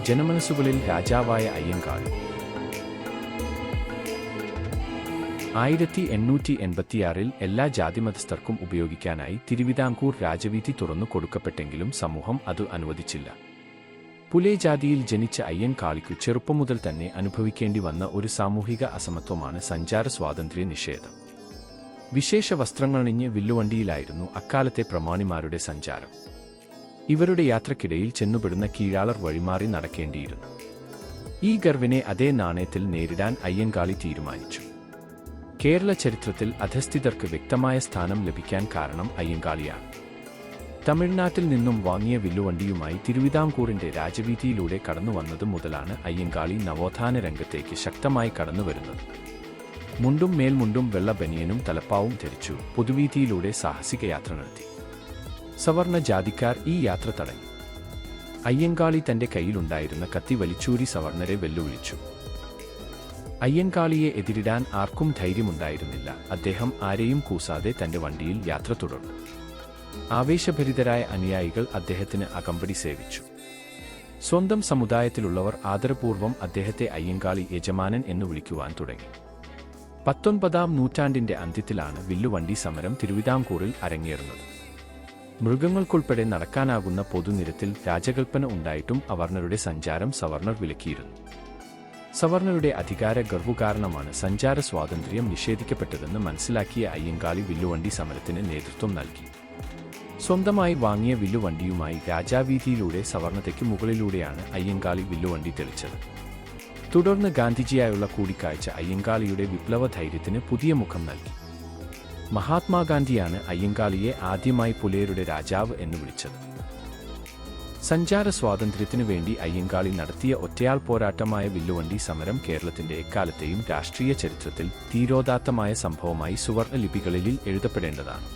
ജനമനസ്സുകളിൽ രാജാവായ അയ്യങ്കാളി. 1886-ൽ എല്ലാ ജാതിമതസ്ഥർക്കും ഉപയോഗിക്കാനായി തിരുവിതാംകൂർ രാജവീഥി തുറന്നു കൊടുക്കപ്പെട്ടെങ്കിലും സമൂഹം അത് അനുവദിച്ചില്ല. പുലേ ജാതിയിൽ ജനിച്ച അയ്യങ്കാളിക്കു ചെറുപ്പം മുതൽ തന്നെ അനുഭവിക്കേണ്ടി വന്ന ഒരു സാമൂഹിക അസമത്വമാണ് സഞ്ചാര സ്വാതന്ത്ര്യ നിഷേധം. വിശേഷ വസ്ത്രങ്ങളണിഞ്ഞ് വില്ലുവണ്ടിയിലായിരുന്നു അക്കാലത്തെ പ്രമാണിമാരുടെ സഞ്ചാരം. ഇവരുടെ യാത്രക്കിടയിൽ ചെന്നുപെടുന്ന കീഴാളർ വഴിമാറി നടക്കേണ്ടിയിരുന്നു. ഈ ഗർവിനെ അതേ നാണയത്തിൽ നേരിടാൻ അയ്യങ്കാളി തീരുമാനിച്ചു. കേരള ചരിത്രത്തിൽ അധസ്ഥിതർക്ക് വ്യക്തമായ സ്ഥാനം ലഭിക്കാൻ കാരണം അയ്യങ്കാളിയാണ്. തമിഴ്നാട്ടിൽ നിന്നും വാങ്ങിയ വില്ലുവണ്ടിയുമായി തിരുവിതാംകൂറിന്റെ രാജവീഥിയിലൂടെ കടന്നുവന്നത് മുതലാണ് അയ്യങ്കാളി നവോത്ഥാന രംഗത്തേക്ക് ശക്തമായി കടന്നുവരുന്നത്. മുണ്ടും മേൽമുണ്ടും വെള്ള ബനിയനും തലപ്പാവും ധരിച്ചു പൊതുവീഥിയിലൂടെ സാഹസിക യാത്ര നടത്തി. സവർണ ജാതിക്കാർ ഈ യാത്ര തടഞ്ഞു. അയ്യങ്കാളി തന്റെ കയ്യിലുണ്ടായിരുന്ന കത്തി വലിച്ചൂരി സവർണരെ വെല്ലുവിളിച്ചു. അയ്യങ്കാളിയെ എതിരിടാൻ ആർക്കും ധൈര്യമുണ്ടായിരുന്നില്ല. അദ്ദേഹം ആരെയും കൂസാതെ തന്റെ വണ്ടിയിൽ യാത്ര തുടർന്നു. ആവേശഭരിതരായ അനുയായികൾ അദ്ദേഹത്തിന് അകമ്പടി സേവിച്ചു. സ്വന്തം സമുദായത്തിലുള്ളവർ ആദരപൂർവ്വം അദ്ദേഹത്തെ അയ്യങ്കാളി യജമാനൻ എന്ന് വിളിക്കുവാൻ തുടങ്ങി. 19-ാം നൂറ്റാണ്ടിന്റെ അന്ത്യത്തിലാണ് വില്ലുവണ്ടി സമരം തിരുവിതാംകൂറിൽ അരങ്ങേറുന്നത്. മൃഗങ്ങൾക്കുൾപ്പെടെ നടക്കാനാകുന്ന പൊതുനിരത്തിൽ രാജകൽപ്പന ഉണ്ടായിട്ടും അവർണരുടെ സഞ്ചാരം സവർണർ വിലക്കിയിരുന്നു. സവർണരുടെ അധികാര ഗർവു കാരണമാണ് സഞ്ചാര സ്വാതന്ത്ര്യം നിഷേധിക്കപ്പെട്ടതെന്ന് മനസ്സിലാക്കിയ അയ്യങ്കാളി വില്ലുവണ്ടി സമരത്തിന് നേതൃത്വം നൽകി. സ്വന്തമായി വാങ്ങിയ വില്ലുവണ്ടിയുമായി രാജാവീഥിയിലൂടെ സവർണതയ്ക്ക് മുകളിലൂടെയാണ് അയ്യങ്കാളി വില്ലുവണ്ടി തെളിച്ചത്. തുടർന്ന് ഗാന്ധിജിയായുള്ള കൂടിക്കാഴ്ച അയ്യങ്കാളിയുടെ വിപ്ലവ ധൈര്യത്തിന് പുതിയ മുഖം നൽകി. മഹാത്മാഗാന്ധിയാണ് അയ്യങ്കാളിയെ ആദ്യമായി പുലയരുടെ രാജാവ് എന്ന് വിളിച്ചത്. സഞ്ചാര സ്വാതന്ത്ര്യത്തിനു വേണ്ടി അയ്യങ്കാളി നടത്തിയ ഒറ്റയാൾ പോരാട്ടമായ വില്ലുവണ്ടി സമരം കേരളത്തിന്റെ എക്കാലത്തെയും രാഷ്ട്രീയ ചരിത്രത്തിൽ തീരോദാത്തമായ സംഭവമായി സുവർണ ലിപികളിൽ എഴുതപ്പെടേണ്ടതാണ്.